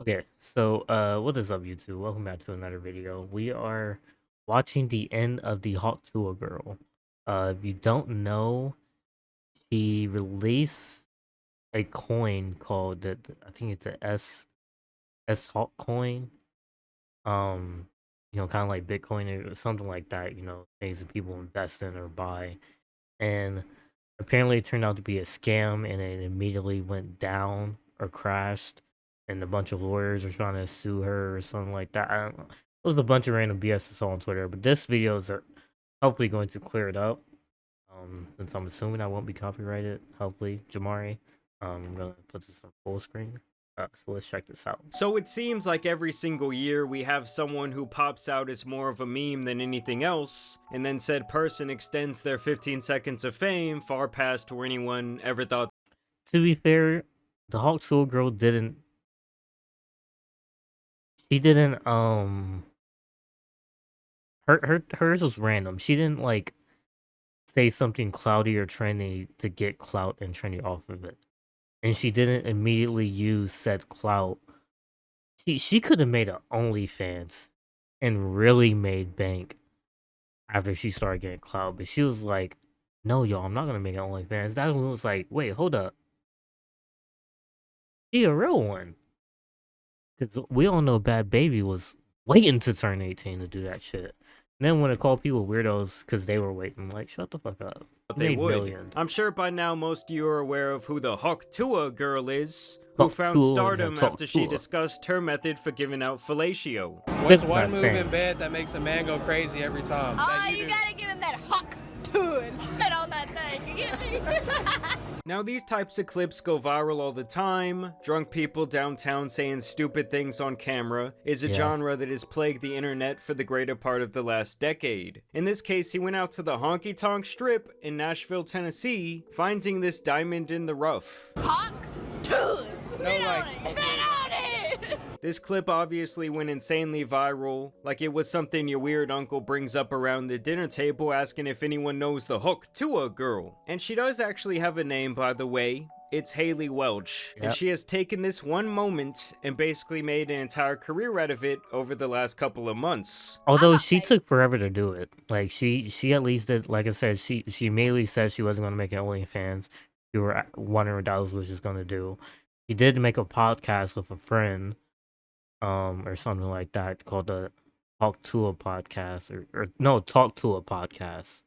Okay, so what is up YouTube? Welcome back to another video. We are watching the end of the Tuah girl. If you don't know, she released a coin called I think it's the S Hawk coin. Kind of like Bitcoin or something like that, things that people invest in or buy. And apparently it turned out to be a scam and it immediately went down or crashed, and a bunch of lawyers are trying to sue her or something like that. I don't know. It was a bunch of random BS I saw on Twitter, but this video is hopefully going to clear it up. Since I'm assuming I won't be copyrighted, hopefully, Jamari. I'm gonna put this on full screen. So let's check this out. So it seems like every single year we have someone who pops out as more of a meme than anything else, and then said person extends their 15 seconds of fame far past where anyone ever thought. To be fair, the Tuah girl didn't. She didn't. Hers was random. She didn't like say something cloudy or trendy to get clout and trendy off of it. And she didn't immediately use said clout. She could have made an OnlyFans and really made bank after she started getting clout. But she was like, no, y'all, I'm not gonna make an OnlyFans. That one was like, wait, hold up. She a real one. Because we all know Bad Baby was waiting to turn 18 to do that shit. And then when it called people weirdos because they were waiting, like, shut the fuck up. They would. Millions. I'm sure by now most of you are aware of who the Tuah girl is, who found stardom after she discussed her method for giving out fellatio. What's one move in bed that makes a man go crazy every time? Oh, you gotta give him that Tuah and spit on that thing, you get me? Now these types of clips go viral all the time. Drunk people downtown saying stupid things on camera is a genre that has plagued the internet for the greater part of the last decade. In this case, he went out to the honky tonk strip in Nashville, Tennessee, finding this diamond in the rough. Tuah, spit on it, spit on it! This clip obviously went insanely viral, like it was something your weird uncle brings up around the dinner table asking if anyone knows the Tuah girl. And she does actually have a name, by the way. It's Haley Welch. And she has taken this one moment and basically made an entire career out of it over the last couple of months. Although she took forever to do it. Like, she at least did, like I said, she immediately said she wasn't going to make an OnlyFans. You were wondering what that was just going to do. She did make a podcast with a friend. Or something like that, called the Talk Tuah podcast, or no, Talk Tuah podcast.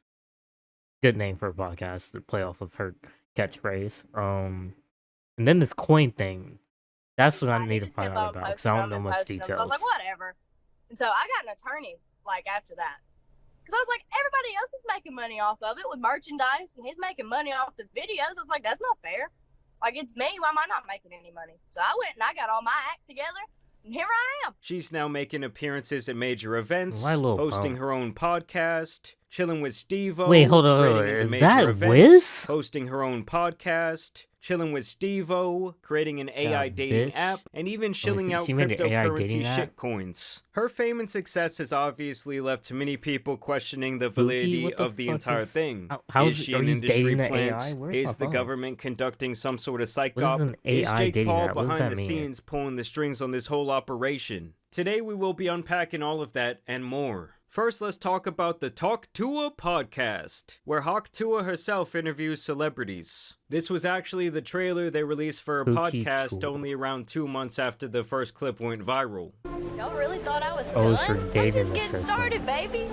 Good name for a podcast to play off of her catchphrase. And then this coin thing, that's what I need to find out about, because I don't know much details. So I was like, whatever. And so I got an attorney, like, after that. Because I was like, everybody else is making money off of it with merchandise, and he's making money off the videos. I was like, that's not fair. Like, it's me, why am I not making any money? So I went and I got all my act together. And here I am. She's now making appearances at major events, hosting her own podcast, chilling with Steve-O. Wait, hold on. Is that Wiz? Hosting her own podcast, chilling with Steve-O, creating an AI dating app, and even shilling out cryptocurrency shitcoins. Her fame and success has obviously left many people questioning the validity of the entire thing. Is she an industry plant? Is the government conducting some sort of psych op? Is Jake Paul behind the scenes pulling the strings on this whole operation? Today we will be unpacking all of that and more. First, let's talk about the Talk Tuah podcast, where Tuah herself interviews celebrities. This was actually the trailer they released for a podcast only around 2 months after the first clip went viral. Y'all really thought I was done? I'm just getting started, baby.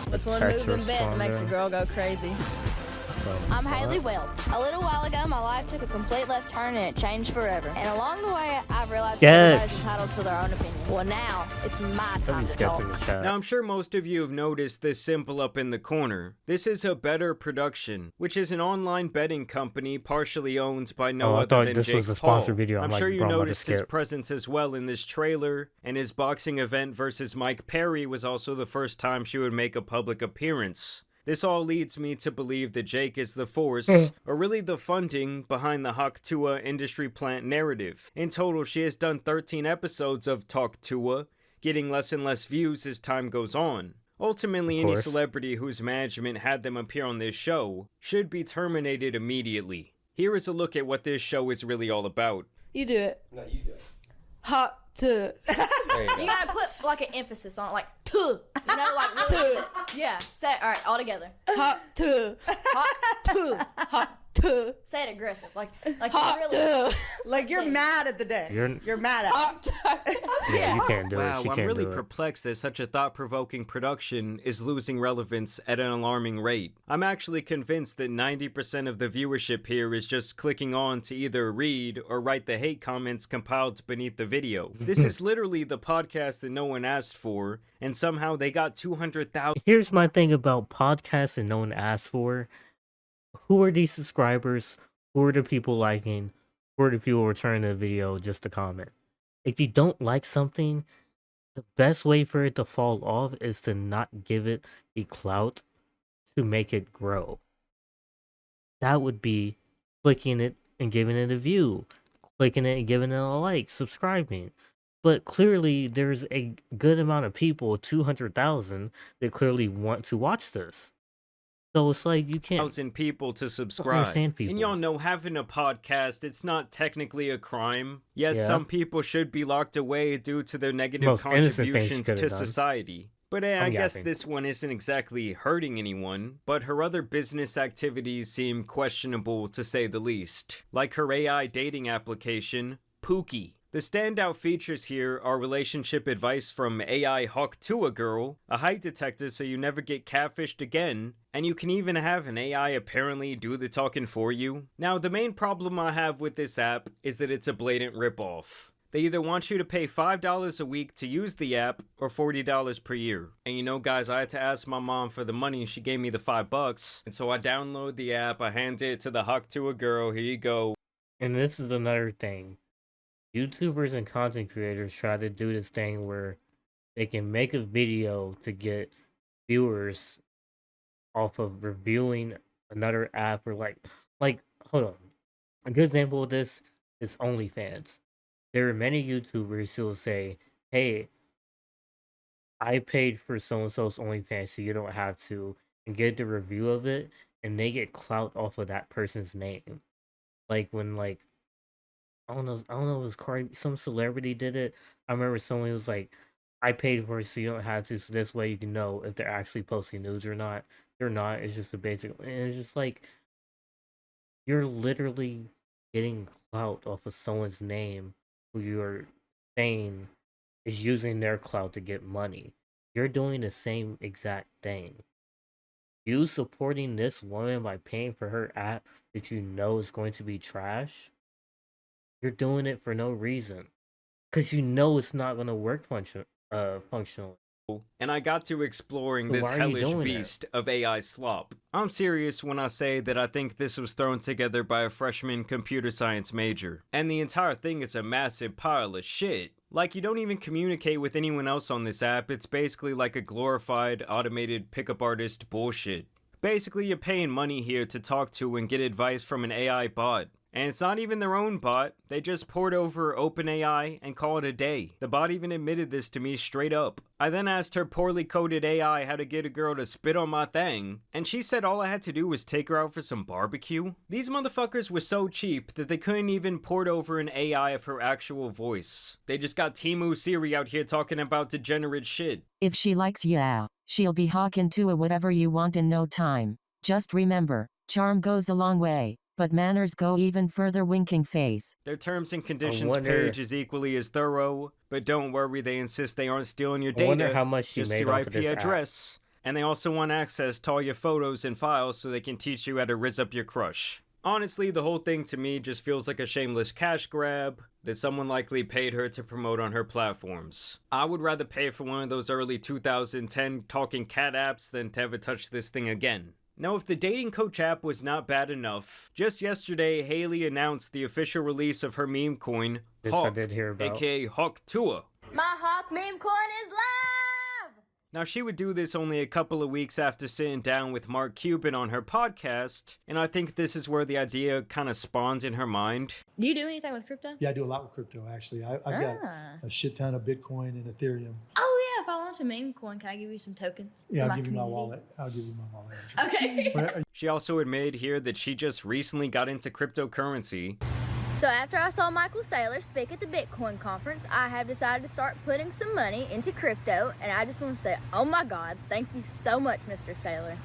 What's one move in bed that makes a girl go crazy? I'm Haley Welch. A little while ago, my life took a complete left turn and it changed forever. And along the way, I've realized everybody's entitled to their own opinion. Well, now, it's my time to talk. Now, I'm sure most of you have noticed this symbol up in the corner. This is a Better Production, which is an online betting company partially owned by no other than Jake Paul. I'm sure you noticed his presence as well in this trailer, and his boxing event versus Mike Perry was also the first time she would make a public appearance. This all leads me to believe that Jake is the force, or really the funding, behind the Tuah industry plant narrative. In total, she has done 13 episodes of Talk Tuah, getting less and less views as time goes on. Ultimately, any celebrity whose management had them appear on this show should be terminated immediately. Here is a look at what this show is really all about. You do it. No, you do it. hot to. There you go. You gotta put like an emphasis on it, like to. You know, like really. Yeah. Say it. All right, all together. Hot to. Hot to. Hot to. Say it aggressive, like hot really. To. Like you're mad at the day. You're mad at it. Yeah, you can't do it. Wow, She I'm can't really do it. perplexed that such a thought-provoking production is losing relevance at an alarming rate. I'm actually convinced that 90% of the viewership here is just clicking on to either read or write the hate comments compiled beneath the video. This is literally the podcast that no one asked for, and somehow they got 200,000. Here's my thing about podcasts and no one asked for. Who are these subscribers? Who are the people liking? Who are the people returning the video just to comment? If you don't like something, the best way for it to fall off is to not give it the clout to make it grow. That would be clicking it and giving it a view, clicking it and giving it a like, subscribing. But clearly, there's a good amount of people, 200,000, that clearly want to watch this. So it's like you can't 1,000 people to subscribe. understand people. And y'all know having a podcast, it's not technically a crime. Yes, Yeah. some people should be locked away due to their negative Most innocent things contributions could to have done. society. But I I'm guess yapping. this one isn't exactly hurting anyone, but her other business activities seem questionable to say the least. Like her AI dating application, Pookie. The standout features here are relationship advice from AI Hawk Tuah girl, a height detector so you never get catfished again, and you can even have an AI apparently do the talking for you. Now, the main problem I have with this app is that it's a blatant ripoff. They either want you to pay $5 a week to use the app or $40 per year. And you know, guys, I had to ask my mom for the money. She gave me the $5. And so I download the app, I hand it to the Hawk Tuah girl. Here you go. And this is another thing. YouTubers and content creators try to do this thing where they can make a video to get viewers off of reviewing another app or like hold on. A good example of this is OnlyFans. There are many YouTubers who will say, hey, I paid for so-and-so's OnlyFans so you don't have to, and get the review of it, and they get clout off of that person's name. Like when I don't know if it was some celebrity did it. I remember someone was like, I paid for it so you don't have to, so this way you can know if they're actually posting news or not. They're not, it's just a basic, and it's just like, you're literally getting clout off of someone's name who you're saying is using their clout to get money. You're doing the same exact thing. You supporting this woman by paying for her app that you know is going to be trash, you're doing it for no reason. Because you know it's not going to work functionally. And I got to exploring So this why are you hellish doing beast of AI slop. I'm serious when I say that I think this was thrown together by a freshman computer science major. And the entire thing is a massive pile of shit. Like, you don't even communicate with anyone else on this app. It's basically like a glorified, automated pickup artist bullshit. Basically, you're paying money here to talk to and get advice from an AI bot. And it's not even their own bot, they just poured over OpenAI and call it a day. The bot even admitted this to me straight up. I then asked her poorly coded AI how to get a girl to spit on my thing, and she said all I had to do was take her out for some barbecue. These motherfuckers were so cheap that they couldn't even port over an AI of her actual voice. They just got Temu Siri out here talking about degenerate shit. If she likes ya, she'll be hawking to a whatever you want in no time. Just remember, charm goes a long way. But manners go even further, winking face. Their terms and conditions page is equally as thorough, but don't worry, they insist they aren't stealing your data. I wonder how much she just made your onto IP this address. And they also want access to all your photos and files so they can teach you how to rizz up your crush. Honestly, the whole thing to me just feels like a shameless cash grab that someone likely paid her to promote on her platforms. I would rather pay for one of those early 2010 talking cat apps than to ever touch this thing again. Now, if the dating coach app was not bad enough, just yesterday, Haley announced the official release of her meme coin, Hawk, I did hear about. aka Hawk Tuah. My Hawk meme coin is live! Now, she would do this only a couple of weeks after sitting down with Mark Cuban on her podcast, and I think this is where the idea kind of spawned in her mind. Do you do anything with crypto? Yeah, I do a lot with crypto, actually. I've got a shit ton of Bitcoin and Ethereum. Oh, yeah, if I want a meme coin, can I give you some tokens? Yeah, I'll give you my wallet. I'll give you my wallet. Okay. She also admitted here that she just recently got into cryptocurrency. So after I saw Michael Saylor speak at the Bitcoin conference, I have decided to start putting some money into crypto, and I just want to say, oh my God, thank you so much, Mr. Saylor.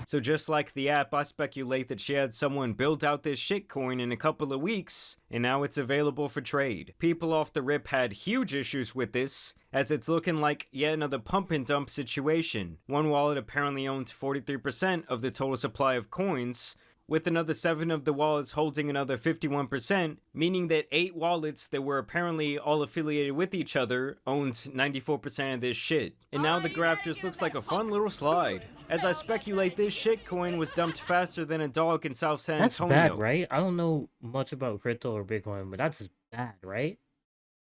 So just like the app, I speculate that she had someone build out this shitcoin in a couple of weeks, and now it's available for trade. People off the rip had huge issues with this, as it's looking like yet another pump and dump situation. One wallet apparently owned 43% of the total supply of coins, with another 7 of the wallets holding another 51%, meaning that 8 wallets that were apparently all affiliated with each other owned 94% of this shit. And now the graph just looks like a fun little slide. As I speculate, this shitcoin was dumped faster than a dog in South San Antonio. That's bad, right? I don't know much about crypto or Bitcoin, but that's bad, right?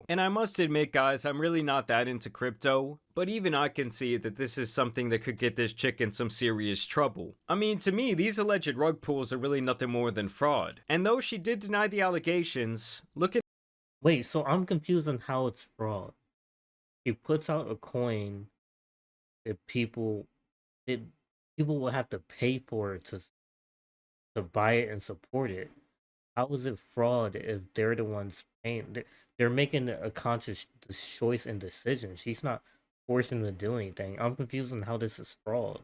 And I must admit, guys, I'm really not that into crypto, but even I can see that this is something that could get this chick in some serious trouble. I mean, to me, these alleged rug pulls are really nothing more than fraud. And though she did deny the allegations, look at— Wait, so I'm confused on how it's fraud. She puts out a coin that people will have to pay for it to buy it and support it. How is it fraud if they're the ones paying? They're making a conscious choice and decision. She's not forcing them to do anything. I'm confused on how this is fraud.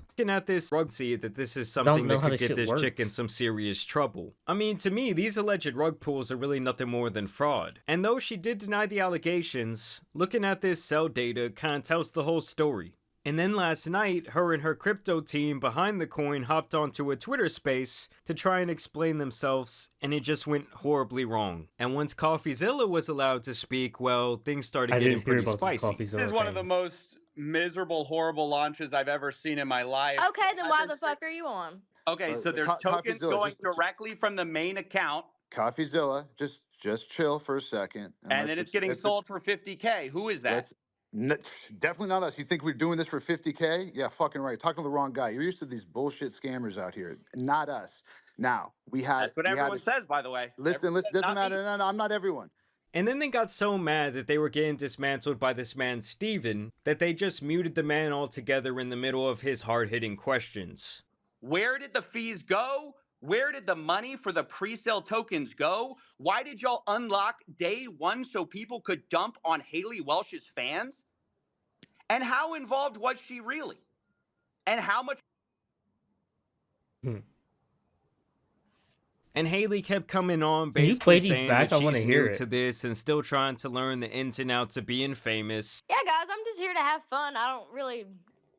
Looking at this rug, see that this is something that could get this chick in some serious trouble. I mean, to me, these alleged rug pulls are really nothing more than fraud. And though she did deny the allegations, looking at this sell data kind of tells the whole story. And then last night, her and her crypto team behind the coin hopped onto a Twitter space to try and explain themselves, and it just went horribly wrong. And once CoffeeZilla was allowed to speak, well, things started getting pretty spicy. This is one of the most miserable, horrible launches I've ever seen in my life. Okay, then why the fuck are you on? Okay, so there's tokens going directly from the main account. CoffeeZilla, just chill for a second. And then it's getting sold for 50K. Who is that? Definitely not us. You think we're doing this for 50K? Yeah, fucking right. Talking to the wrong guy. You're used to these bullshit scammers out here. Not us. Now, we had... That's what everyone says, by the way. Listen, doesn't matter. No, I'm not everyone. And then they got so mad that they were getting dismantled by this man, Steven, that they just muted the man altogether in the middle of his hard-hitting questions. Where did the fees go? Where did the money for the pre-sale tokens go? Why did y'all unlock day one so people could dump on Haley Welsh's fans? And how involved was she really? And how much? And Haley kept coming on, basically saying that she's new to this and still trying to learn the ins and outs of being famous. Yeah, guys, I'm just here to have fun. I don't really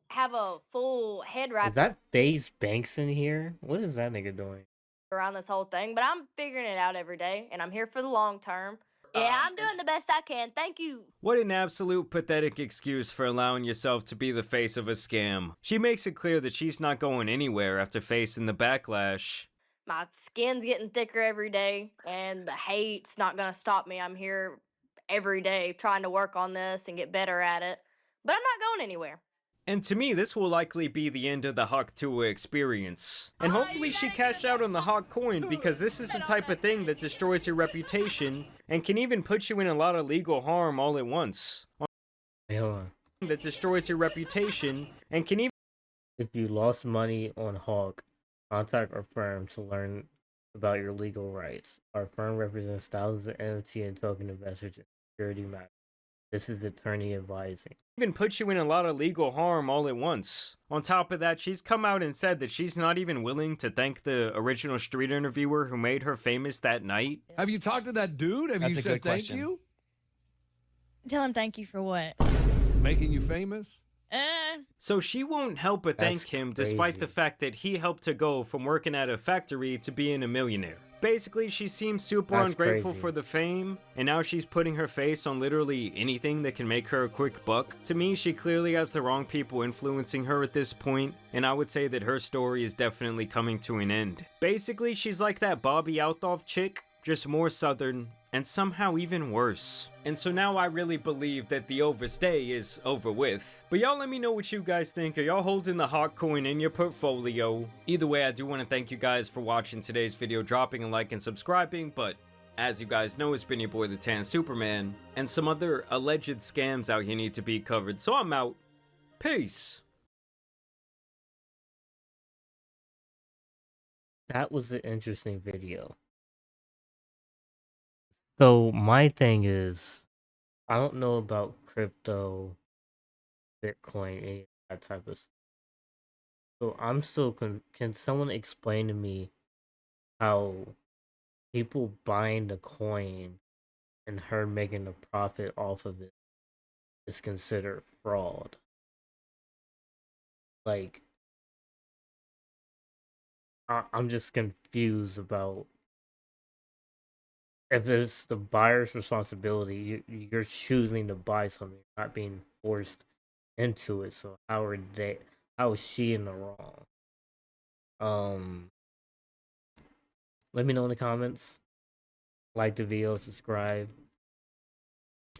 have a full head wrap. Is that FaZe Banks in here? What is that nigga doing? Around this whole thing, but I'm figuring it out every day, and I'm here for the long term. Yeah, I'm doing the best I can. Thank you. What an absolute pathetic excuse for allowing yourself to be the face of a scam. She makes it clear that she's not going anywhere after facing the backlash. My skin's getting thicker every day, and the hate's not going to stop me. I'm here every day trying to work on this and get better at it, but I'm not going anywhere. And to me, this will likely be the end of the Hawk Tuah experience. And hopefully she cashed out on the Hawk coin, because this is the type of thing that destroys your reputation and can even put you in a lot of legal harm all at once. That destroys your reputation and can even... If you lost money on Hawk, contact our firm to learn about your legal rights. Our firm represents thousands of NFT and token investors in security matters. This is attorney advising. Even put you in a lot of legal harm all at once. On top of that, she's come out and said that she's not even willing to thank the original street interviewer who made her famous that night. Have you talked to that dude? Have you said thank you? Tell him thank you for what? Making you famous? So she won't help but thank him, despite the fact that he helped her go from working at a factory to being a millionaire. Basically, she seems super ungrateful for the fame, and now she's putting her face on literally anything that can make her a quick buck. To me, she clearly has the wrong people influencing her at this point, and I would say that her story is definitely coming to an end. Basically, she's like that Bobby Althoff chick, just more southern, and somehow even worse. And so now I really believe that the overstay is over with. But y'all let me know what you guys think. Are y'all holding the Hawk coin in your portfolio? Either way, I do want to thank you guys for watching today's video, dropping a like and subscribing, but as you guys know, it's been your boy the Tan Superman, and some other alleged scams out here need to be covered, so I'm out. Peace. That was an interesting video. So my thing is, I don't know about crypto, Bitcoin, any of that type of stuff. So I'm still can someone explain to me how people buying the coin and her making a profit off of it is considered fraud? Like, I'm just confused about if it's the buyer's responsibility. You're choosing to buy something, not being forced into it. So how is she in the wrong? Let me know in the comments. Like the video, subscribe,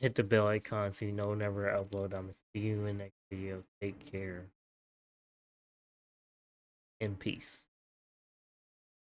hit the bell icon so you know whenever I upload. I'm gonna see you in the next video. Take care and peace.